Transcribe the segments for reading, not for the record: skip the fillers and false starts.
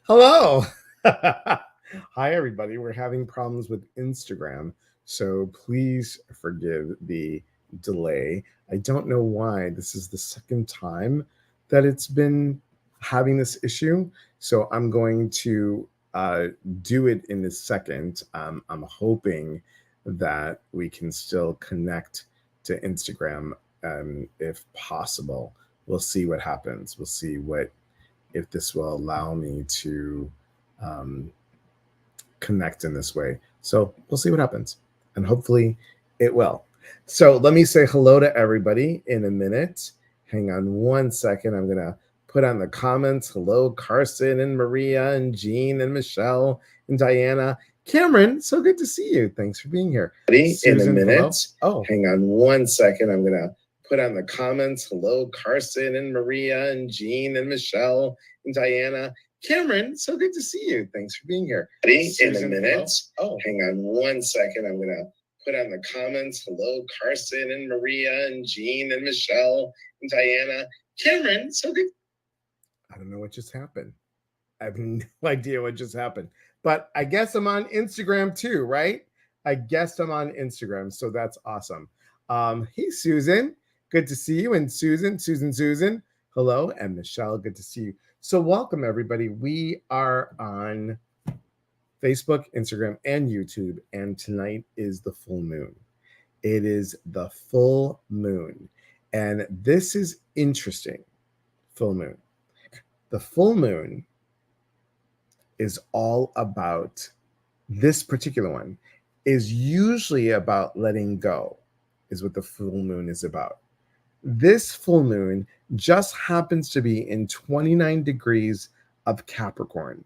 Hello. Hi, everybody. We're having problems with Instagram, so please forgive the delay. I don't know why. This is the second time that it's been having this issue, so I'm going to do it in a second. I'm hoping that we can still connect to Instagram if possible. We'll see what happens. We'll see what if this will allow me to um, connect in this way. So we'll see what happens. And hopefully it will. So let me say hello to everybody in a minute. Hang on one second. I'm going to put on the comments. Hello, Carson and Maria and Jean and Michelle and Diana. Cameron, so good to see you. Thanks for being here. Susan, in a minute. Hello. Oh, hang on one second. I'm going to put on the comments. Hello, Carson and Maria and Jean and Michelle and Diana. Cameron, so good to see you. Thanks for being here. In a minute. Oh, hang on one second. I'm going to put on the comments. Hello, Carson and Maria and Jean and Michelle and Diana. Cameron, so good. I don't know what just happened. I have no idea what just happened. But I guess I'm on Instagram too, right? I guess I'm on Instagram. So that's awesome. Hey, Susan. Good to see you. And Susan. Hello. And Michelle, good to see you. So welcome, everybody. We are on Facebook, Instagram, and YouTube. And tonight is the full moon. It is the full moon. And this is interesting. Full moon. The full moon is all about, this particular one is usually about letting go, is what the full moon is about. This full moon just happens to be in 29 degrees of Capricorn.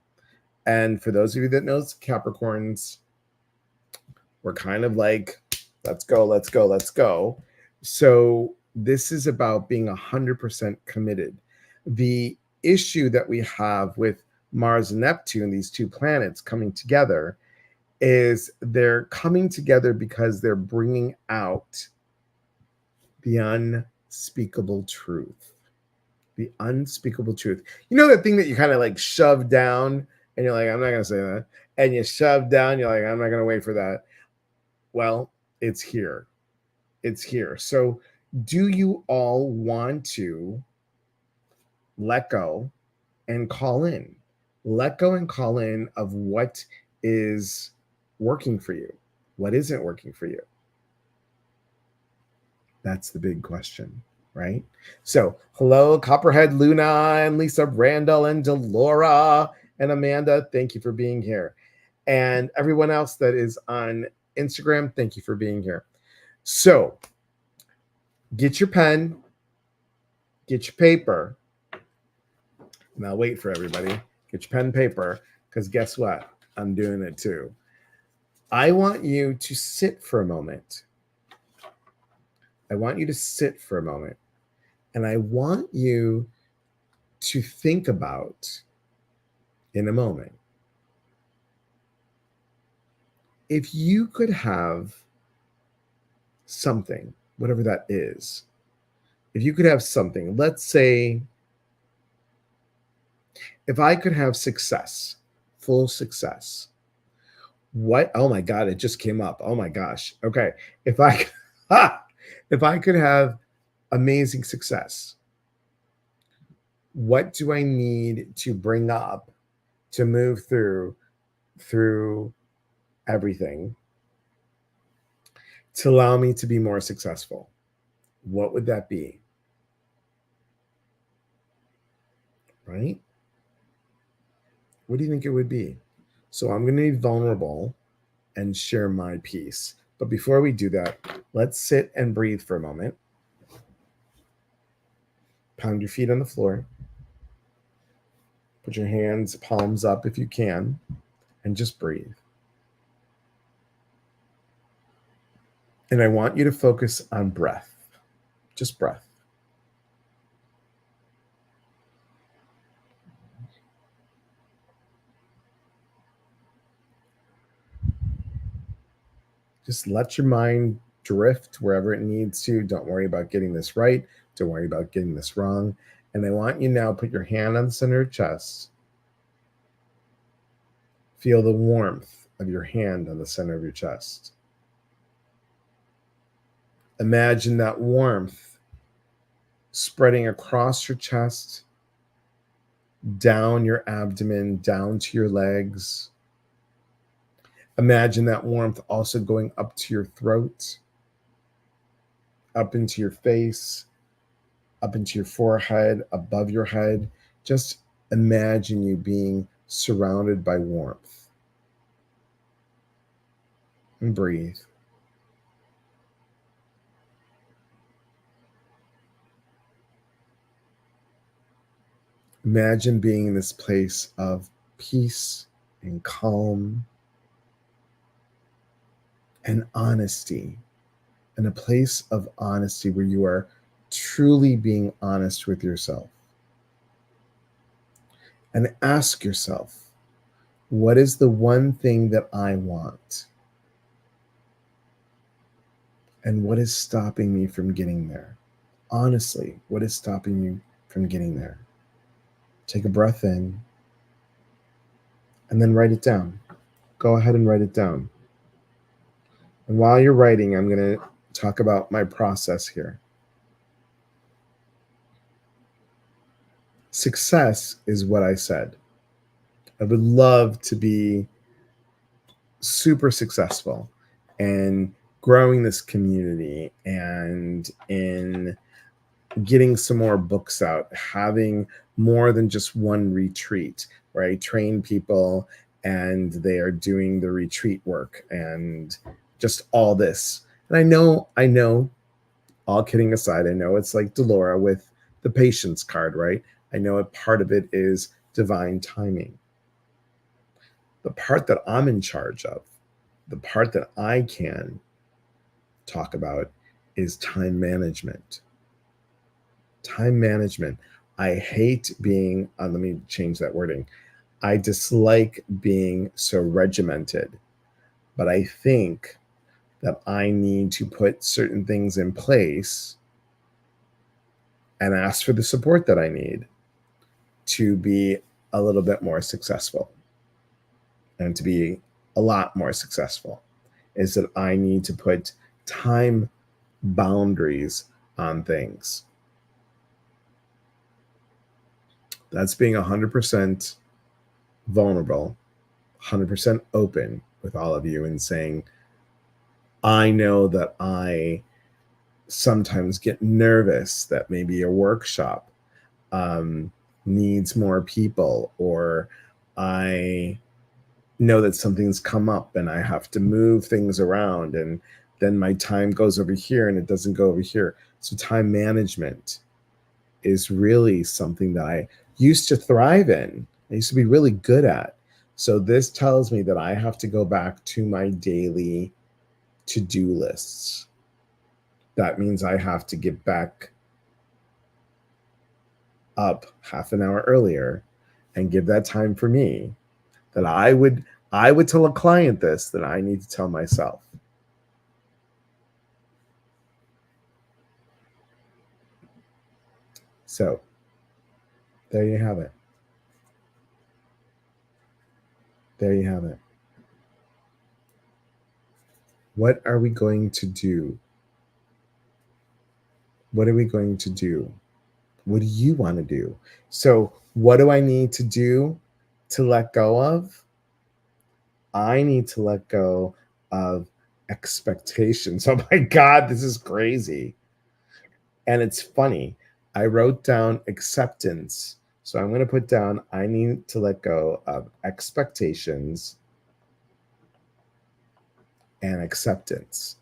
And for those of you that knows Capricorns, we're kind of like, let's go. So this is about being 100% committed. The issue that we have with Mars and Neptune, these two planets coming together, is they're coming together because they're bringing out the unspeakable truth. The unspeakable truth. You know that thing that you kind of like shove down and you're like, I'm not going to say that. And you shove down, you're like, I'm not going to wait for that. Well, it's here. It's here. So do you all want to let go and call in? Let go and call in of what is working for you. What isn't working for you? That's the big question, right? So, hello, Copperhead Luna and Lisa Randall and Delora and Amanda. Thank you for being here. And everyone else that is on Instagram, thank you for being here. So, get your pen, get your paper. And I'll wait for everybody. Get your pen and paper, because guess what? I'm doing it too. I want you to sit for a moment. And I want you to think about, in a moment, if you could have something, whatever that is, if you could have something, let's say, if I could have success, full success, what? Oh my God, it just came up. Oh my gosh. Okay. If I could have amazing success, what do I need to bring up to move through everything to allow me to be more successful? What would that be? Right? What do you think it would be? So I'm going to be vulnerable and share my piece. But before we do that, let's sit and breathe for a moment. Pound your feet on the floor. Put your hands, palms up if you can, and just breathe. And I want you to focus on breath, just breath. Just let your mind drift wherever it needs to. Don't worry about getting this right. Don't worry about getting this wrong. And I want you now to put your hand on the center of your chest Feel the warmth of your hand on the center of your chest. Imagine that warmth spreading across your chest, down your abdomen, down to your legs. Imagine that warmth also going up to your throat, up into your face, up into your forehead, above your head. Just imagine you being surrounded by warmth. And breathe. Imagine being in this place of peace and calm and honesty, in a place of honesty where you are truly being honest with yourself. And ask yourself, what is the one thing that I want? And what is stopping me from getting there? Honestly, what is stopping you from getting there? Take a breath in and then write it down. Go ahead and write it down. And while you're writing, I'm going to talk about my process here. Success is what I said. I would love to be super successful and growing this community and in getting some more books out, having more than just one retreat where I train people and they are doing the retreat work and just all this. And I know, all kidding aside, I know it's like Delora with the patience card, right? I know a part of it is divine timing. The part that I'm in charge of, the part that I can talk about is time management. Time management. I hate being, let me change that wording. I dislike being so regimented, but I think that I need to put certain things in place and ask for the support that I need to be a little bit more successful and to be a lot more successful. Is that I need to put time boundaries on things. That's being 100% vulnerable, 100% open with all of you and saying, I know that I sometimes get nervous that maybe a workshop needs more people, or I know that something's come up and I have to move things around, and then my time goes over here and it doesn't go over here. So time management is really something that I used to thrive in. I used to be really good at. So this tells me that I have to go back to my daily to-do lists. That means I have to get back up half an hour earlier and give that time for me. That I would tell a client this, that I need to tell myself. So there you have it. There you have it. What are we going to do? What are we going to do? What do you want to do? So, what do I need to do to let go of? I need to let go of expectations. Oh my God, this is crazy. And it's funny. I wrote down acceptance. So I'm going to put down, I need to let go of expectations and acceptance.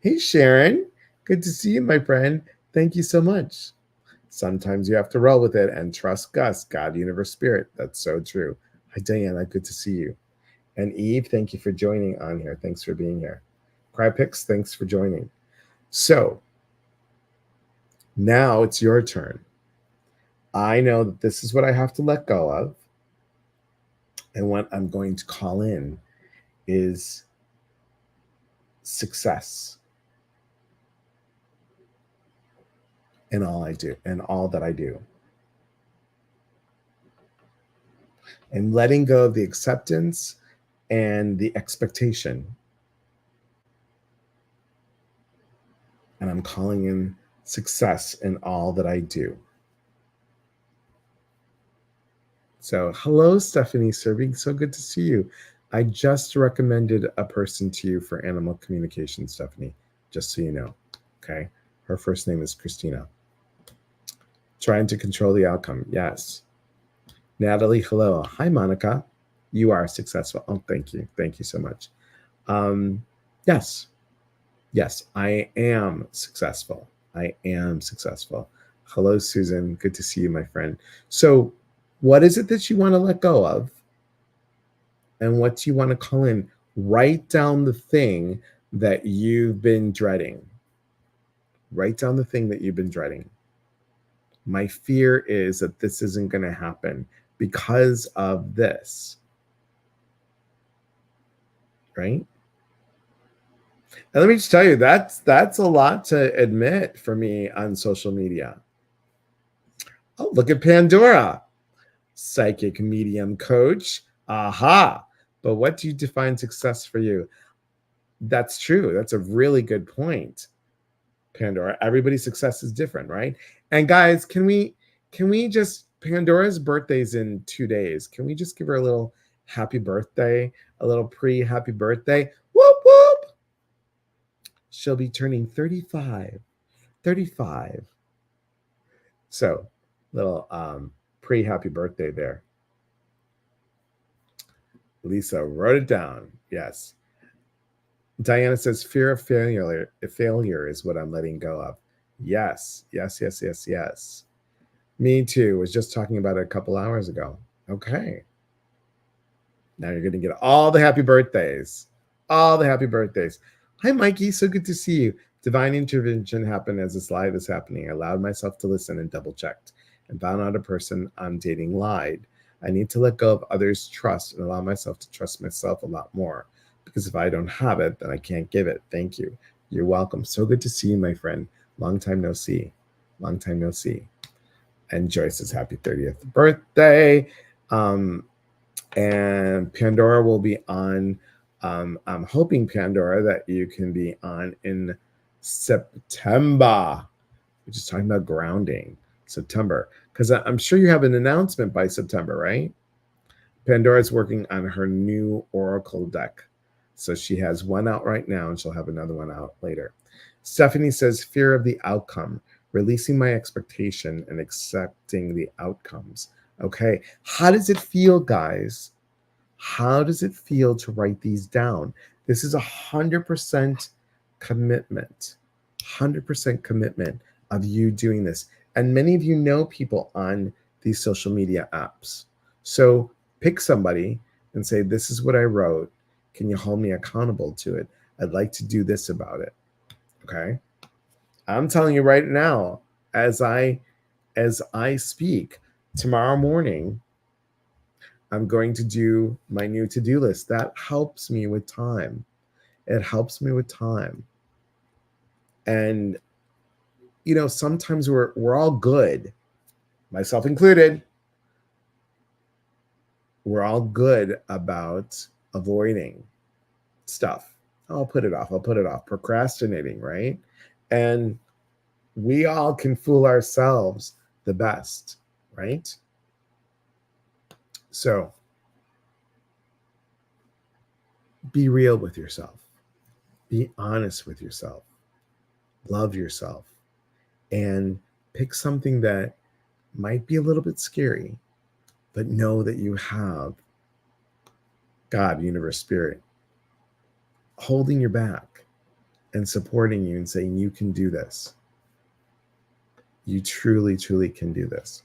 Hey, Sharon. Good to see you, my friend. Thank you so much. Sometimes you have to roll with it and trust Gus, God, universe, spirit. That's so true. Hi, Diana. Good to see you. And Eve, thank you for joining on here. Thanks for being here. Crypix, thanks for joining. So now it's your turn. I know that this is what I have to let go of. And what I'm going to call in is success in all I do and all that I do. and letting go of the acceptance and the expectation. And I'm calling in success in all that I do. So, hello, Stephanie Serving. So good to see you. I just recommended a person to you for animal communication, Stephanie, just so you know. Okay. Her first name is Christina. Trying to control the outcome. Yes. Natalie, hello. Hi, Monica. You are successful. Oh, thank you. Thank you so much. Yes. Yes, I am successful. I am successful. Hello, Susan. Good to see you, my friend. So, what is it that you want to let go of? And what do you want to call in? Write down the thing that you've been dreading. Write down the thing that you've been dreading. My fear is that this isn't going to happen because of this. Right? And let me just tell you, that's a lot to admit for me on social media. Oh, look at Pandora. Psychic medium coach. Aha. But what do you define success for you? That's true. That's a really good point, Pandora. Everybody's success is different, right? And guys, can we just, Pandora's birthday's in 2 days. Can we just give her a little happy birthday, a little pre-happy birthday? Whoop whoop. She'll be turning 35. 35. So, little pre-happy birthday there. Lisa wrote it down. Yes. Diana says, fear of failure. Failure is what I'm letting go of. Yes. Yes, yes, yes, yes. Me too. Was just talking about it a couple hours ago. Okay. Now you're going to get all the happy birthdays. All the happy birthdays. Hi, Mikey. So good to see you. Divine intervention happened as this live is happening. I allowed myself to listen and double checked and found out a person I'm dating lied. I need to let go of others' trust and allow myself to trust myself a lot more, because if I don't have it, then I can't give it. Thank you. You're welcome. So good to see you, my friend. Long time no see. Long time no see. And Joyce's happy 30th birthday. And Pandora will be on. I'm hoping, Pandora, that you can be on in September. We're just talking about grounding. September. Because I'm sure you have an announcement by September, right? Pandora's working on her new Oracle deck. So she has one out right now, and she'll have another one out later. Stephanie says, fear of the outcome, releasing my expectation and accepting the outcomes. Okay. How does it feel, guys? How does it feel to write these down? This is 100% commitment. 100% commitment of you doing this. And many of you know people on these social media apps. So pick somebody and say, this is what I wrote. Can you hold me accountable to it? I'd like to do this about it. Okay. I'm telling you right now, as I speak, tomorrow morning, I'm going to do my new to-do list. That helps me with time. It helps me with time. And you know, sometimes we're all good, myself included. We're all good about avoiding stuff. I'll put it off. Procrastinating, right? And we all can fool ourselves the best, right? So be real with yourself. Be honest with yourself. Love yourself. And pick something that might be a little bit scary, but know that you have God, universe, spirit holding your back and supporting you and saying, you can do this. You truly, truly can do this.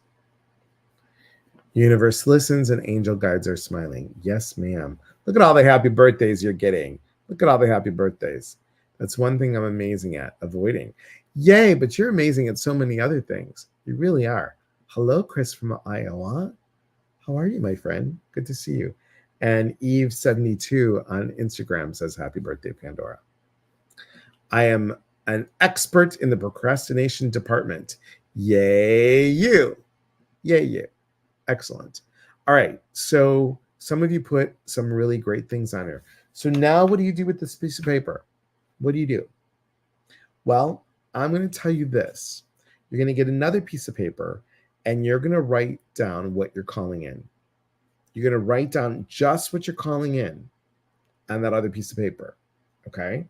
Universe listens and angel guides are smiling. Yes, ma'am. Look at all the happy birthdays you're getting. Look at all the happy birthdays. That's one thing I'm amazing at, avoiding. Yay, but you're amazing at so many other things. You really are. Hello, Chris from Iowa. How are you, my friend? Good to see you. And Eve72 on Instagram says, happy birthday, Pandora. I am an expert in the procrastination department. Yay, you. Yay, you. Excellent. All right. So some of you put some really great things on here. So now what do you do with this piece of paper? What do you do? Well, I'm going to tell you this. You're going to get another piece of paper and you're going to write down what you're calling in. You're going to write down just what you're calling in on that other piece of paper. Okay.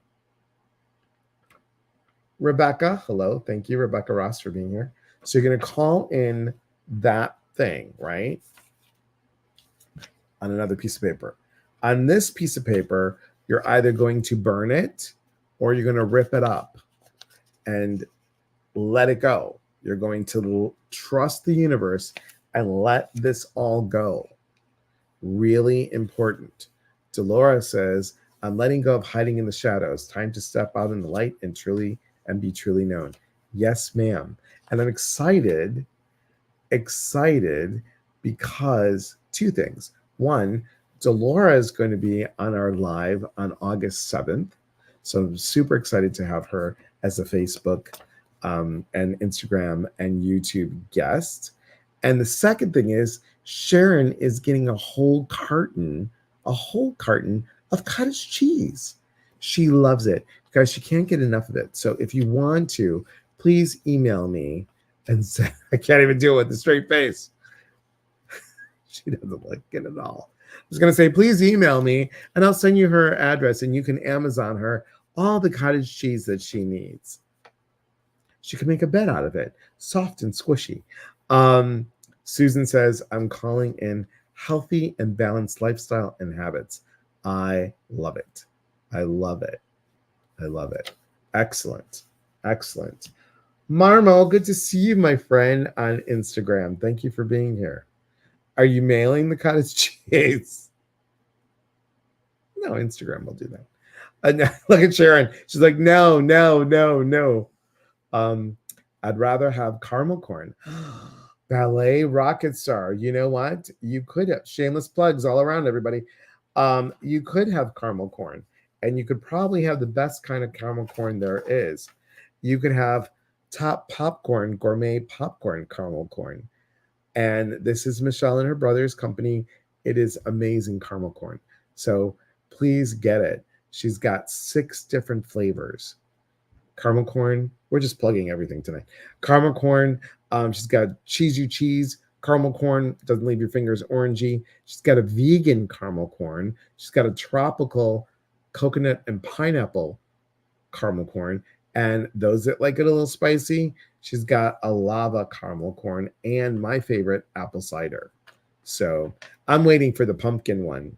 Rebecca, hello. Thank you, Rebecca Ross, for being here. So you're going to call in that thing, right? On another piece of paper. On this piece of paper, you're either going to burn it or you're going to rip it up and let it go. You're going to trust the universe and let this all go. Really important. Dolores says, I'm letting go of hiding in the shadows. Time to step out in the light and be truly known. Yes, ma'am. And I'm excited because two things. One, Dolores is going to be on our live on August 7th. So I'm super excited to have her as a Facebook and Instagram and YouTube guest. And the second thing is Sharon is getting a whole carton of cottage cheese. She loves it because she can't get enough of it. So if you want to, please email me and say, I can't even do it with a straight face. She doesn't like it at all. I was going to say, please email me and I'll send you her address and you can Amazon her all the cottage cheese that she needs. She can make a bed out of it, soft and squishy. Susan says, I'm calling in healthy and balanced lifestyle and habits. I love it. I love it. I love it. Excellent. Excellent. Marmo, good to see you, my friend, on Instagram. Thank you for being here. Are you mailing the cottage cheese? No, Instagram will do that. Look at Sharon. She's like, no. I'd rather have caramel corn. Ballet rocket star. You know what? You could have shameless plugs all around, everybody. You could have caramel corn, and you could probably have the best kind of caramel corn there is. You could have top popcorn, gourmet popcorn caramel corn. And this is Michelle and her brother's company. It is amazing caramel corn. So please get it. She's got 6 different flavors. Caramel corn. We're just plugging everything tonight. Caramel corn. She's got cheese. Caramel corn doesn't leave your fingers orangey. She's got a vegan caramel corn. She's got a tropical coconut and pineapple caramel corn. And those that like it a little spicy, she's got a lava caramel corn and my favorite, apple cider. So I'm waiting for the pumpkin one.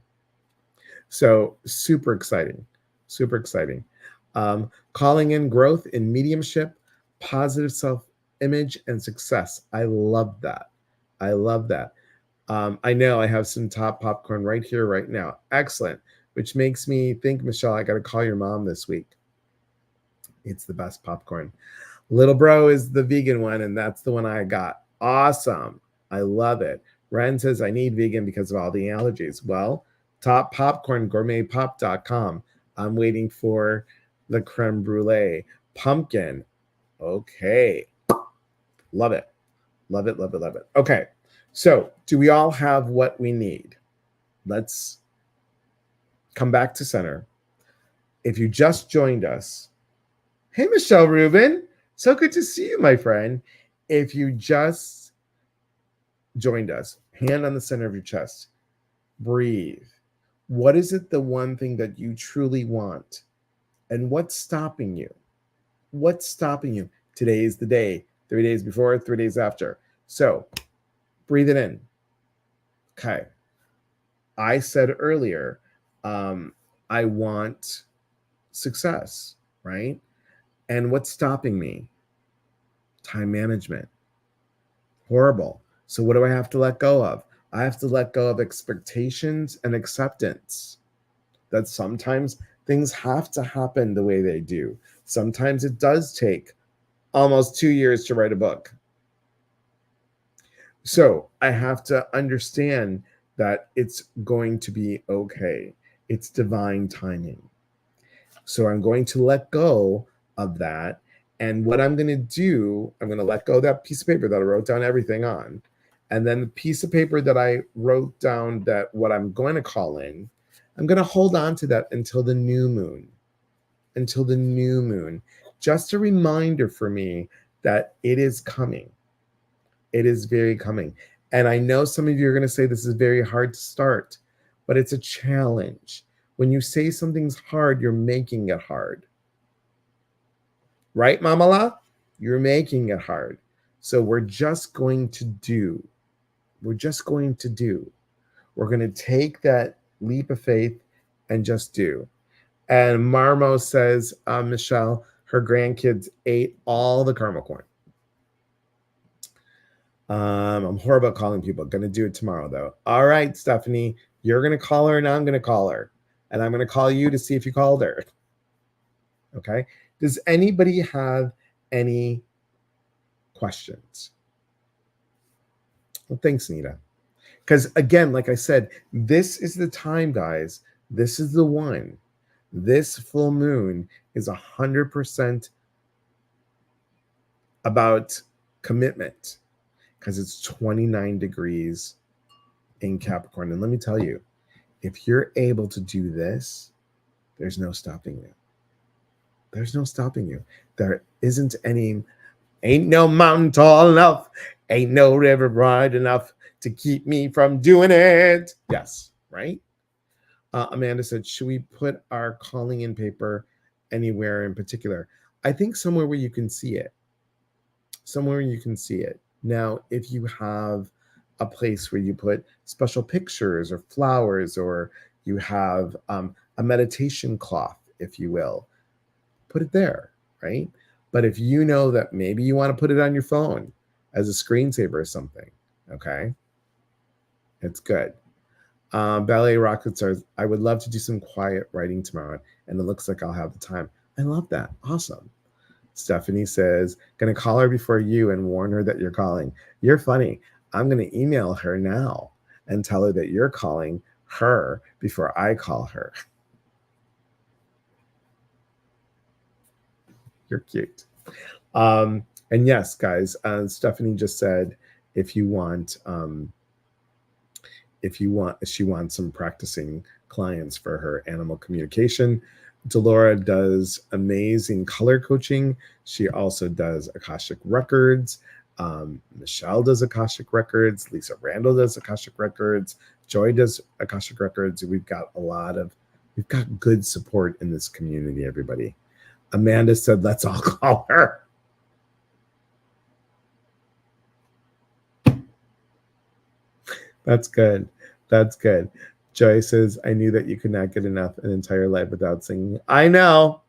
So super exciting. Calling in growth in mediumship, positive self-image, and success. I love that. I know I have some top popcorn right here, right now. Excellent. Which makes me think, Michelle, I got to call your mom this week. It's the best popcorn. Little Bro is the vegan one, and that's the one I got. Awesome. I love it. Ren says, I need vegan because of all the allergies. Well, top popcorn, gourmetpop.com. I'm waiting for the creme brulee. Pumpkin. Okay. Love it. Okay. So, do we all have what we need? Let's come back to center. If you just joined us, hey, Michelle Rubin. So good to see you, my friend. If you just joined us, hand on the center of your chest. Breathe. What is it, the one thing that you truly want? And what's stopping you? Today is the day. 3 days before, 3 days after. So breathe it in. Okay. I said earlier, I want success, right? And what's stopping me? Time management. Horrible. So what do I have to let go of? I have to let go of expectations and acceptance. That sometimes things have to happen the way they do. Sometimes it does take almost 2 years to write a book. So I have to understand that it's going to be okay. It's divine timing. So I'm going to let go of that. And what I'm going to do, I'm going to let go of that piece of paper that I wrote down everything on. And then the piece of paper that I wrote down that what I'm going to call in, I'm going to hold on to that until the new moon. Until the new moon. Just a reminder for me that it is coming. It is very coming. And I know some of you are going to say this is very hard to start, but it's a challenge. When you say something's hard, you're making it hard. Right, Mamala? You're making it hard. So we're just going to do. We're just going to do. We're going to take that leap of faith and just do. And Marmo says, Michelle, her grandkids ate all the caramel corn. I'm horrible at calling people. Gonna do it tomorrow though. All right, Stephanie, you're gonna call her and I'm gonna call her. And I'm gonna call you to see if you called her. Okay. Does anybody have any questions? Well, thanks, Nita. Because again, like I said, this is the time, guys. This is the one. This full moon is 100% about commitment because it's 29 degrees in Capricorn. And let me tell you, if you're able to do this, there's no stopping you. There's no stopping you. There isn't any, ain't no mountain tall enough, ain't no river wide enough to keep me from doing it. Yes, right? Amanda said, should we put our calling in paper anywhere in particular? I think somewhere where you can see it. Somewhere you can see it. Now, if you have a place where you put special pictures or flowers, or you have a meditation cloth, if you will, put it there, right? But if you know that maybe you want to put it on your phone as a screensaver or something, okay, it's good. Ballet Rocket Stars, I would love to do some quiet writing tomorrow, and it looks like I'll have the time. I love that. Awesome. Stephanie says, gonna call her before you and warn her that you're calling. You're funny. I'm gonna email her now and tell her that you're calling her before I call her. You're cute. And yes, guys, Stephanie just said she wants some practicing clients for her animal communication. Delora does amazing color coaching. She also does Akashic Records. Michelle does Akashic Records. Lisa Randall does Akashic Records. Joy does Akashic Records. We've got good support in this community, everybody. Amanda said, let's all call her. That's good. That's good. Joy says, I knew that you could not get enough an entire life without singing. I know.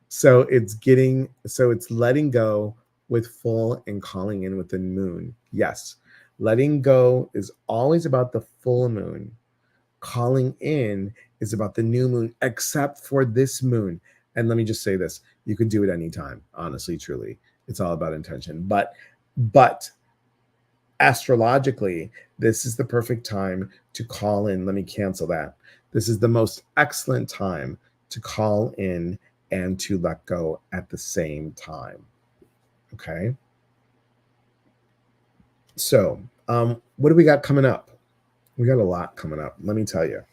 So it's letting go with full and calling in with the moon. Yes. Letting go is always about the full moon. Calling in is about the new moon, except for this moon. And let me just say this. You could do it anytime, honestly, truly. It's all about intention. But astrologically, this is the perfect time to call in. Let me cancel that. This is the most excellent time to call in and to let go at the same time. Okay. So, what do we got coming up? We got a lot coming up. Let me tell you.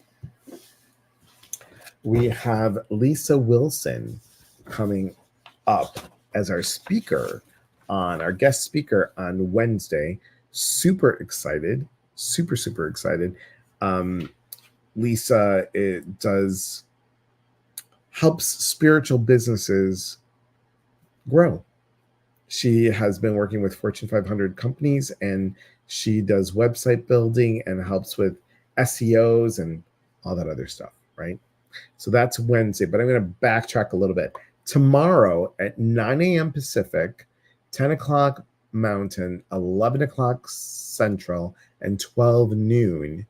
We have Lisa Wilson coming up as our guest speaker on Wednesday. Super excited. Super excited. Lisa helps spiritual businesses grow. She has been working with Fortune 500 companies, and she does website building and helps with SEOs and all that other stuff, right? So that's Wednesday, but I'm going to backtrack a little bit. Tomorrow at 9 a.m. Pacific, 10 o'clock Mountain, 11 o'clock Central, and 12 noon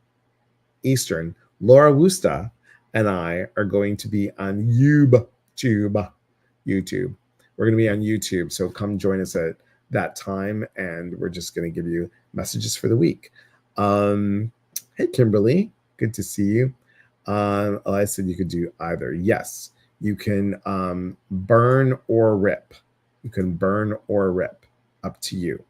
Eastern, Laura Wusta and I are going to be on YouTube. We're going to be on YouTube, so come join us at that time, and we're just going to give you messages for the week. Hey, Kimberly, good to see you. I said you could do either. Yes, you can burn or rip. You can burn or rip. Up to you.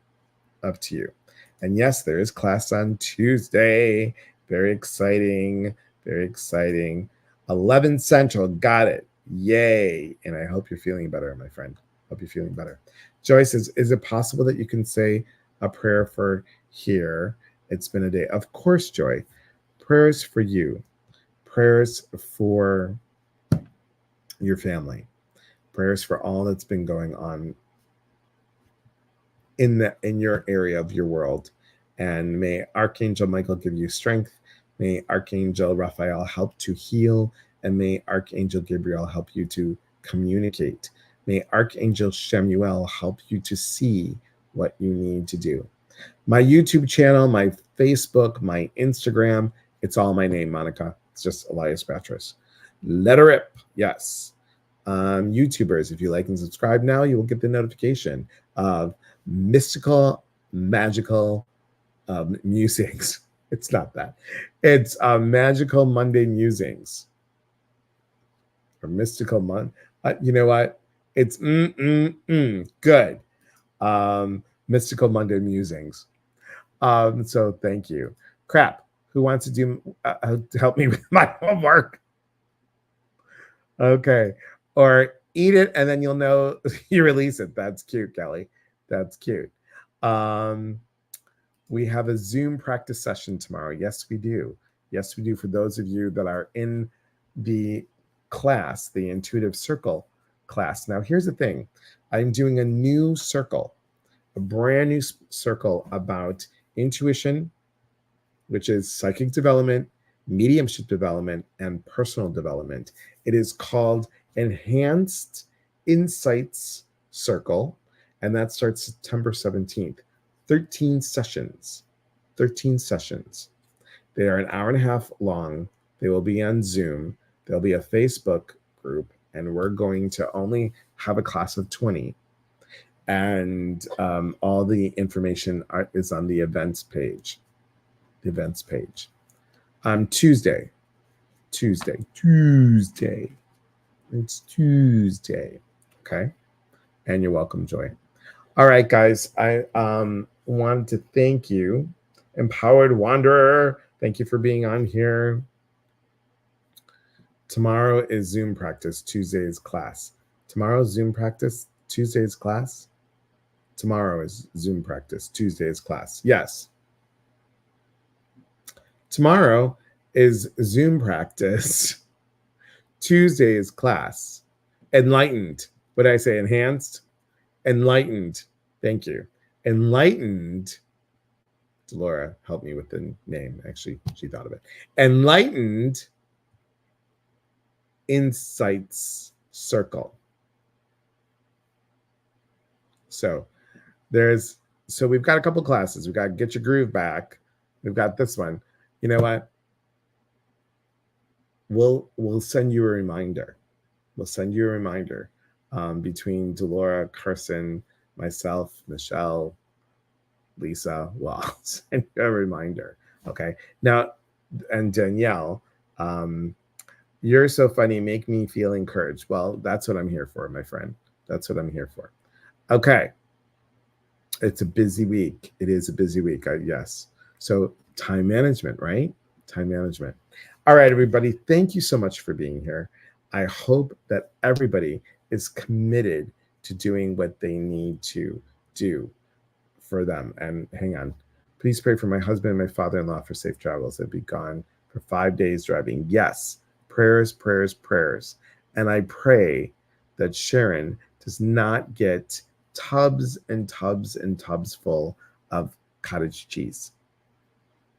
And yes, there is class on Tuesday. Very exciting. Very exciting. 11 Central. Got it. Yay. And I hope you're feeling better, my friend. Hope you're feeling better. Joy says, is it possible that you can say a prayer for here? It's been a day. Of course, Joy. Prayers for you. Prayers for your family. Prayers for all that's been going on in your area of your world. And may Archangel Michael give you strength. May Archangel Raphael help to heal. And may Archangel Gabriel help you to communicate. May Archangel Shemuel help you to see what you need to do. My YouTube channel, my Facebook, my Instagram, it's all my name, Monica. It's just Elias Patras. Let her rip. Yes. YouTubers, if you like and subscribe now, you will get the notification of mystical, magical musings. It's not that. It's magical Monday musings. Or mystical Monday. You know what? It's good. Mystical Monday musings. So thank you. Crap. Who wants to do help me with my homework? Okay. Or eat it and then you'll know you release it. That's cute, Kelly. That's cute. We have a Zoom practice session tomorrow. Yes, we do. Yes, we do. For those of you that are in the class, the Intuitive Circle class. Now, here's the thing. I'm doing a new circle, a brand new circle about intuition, which is psychic development, mediumship development, and personal development. It is called Enhanced Insights Circle, and that starts September 17th. 13 sessions. 13 sessions. They are an hour and a half long. They will be on Zoom. There'll be a Facebook group, and we're going to only have a class of 20. And all the information is on the events page. The events page. Tuesday. It's Tuesday. Okay. And you're welcome, Joy. All right, guys. I wanted to thank you. Empowered Wanderer. Thank you for being on here. Tomorrow is Zoom practice. Tuesday is class. Tomorrow's Zoom practice. Tuesday is class. Tomorrow is Zoom practice. Tuesday is class. Yes. Tomorrow is Zoom practice. Tuesday is class. Enlightened. What did I say? Enhanced? Enlightened. Thank you. Enlightened. Laura helped me with the name. Actually, she thought of it. Enlightened Insights Circle. So we've got a couple classes. We've got Get Your Groove Back. We've got this one. You know what? We'll send you a reminder. We'll send you a reminder between Delora, Carson, myself, Michelle, Lisa. Well, I'll send you a reminder. Okay. Now, and Danielle, you're so funny. Make me feel encouraged. Well, that's what I'm here for, my friend. That's what I'm here for. Okay. It's a busy week. It is a busy week. Yes. So time management, right? Time management. All right, everybody. Thank you so much for being here. I hope that everybody is committed to doing what they need to do for them. And hang on. Please pray for my husband and my father-in-law for safe travels. They'll be gone for 5 days driving. Yes. Prayers, prayers, prayers. And I pray that Sharon does not get tubs and tubs and tubs full of cottage cheese.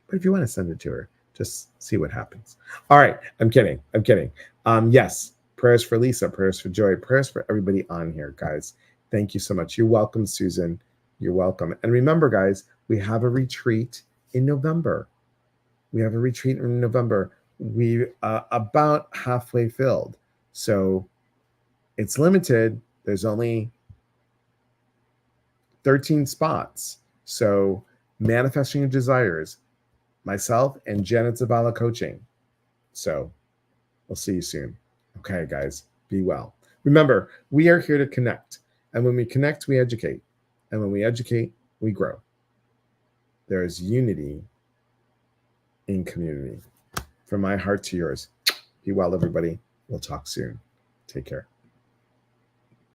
But if you want to send it to her, just see what happens. All right. I'm kidding. Yes. Prayers for Lisa, prayers for Joy, prayers for everybody on here, guys. Thank you so much. You're welcome, Susan. You're welcome. And remember, guys, we have a retreat in November. We about halfway filled. So it's limited. There's only 13 spots. So manifesting your desires, myself and Janet Zavala coaching. So we'll see you soon. Okay, guys, be well. Remember, we are here to connect. And when we connect, we educate. And when we educate, we grow. there is unity in community. From my heart to yours, be well, everybody. We'll talk soon. Take care.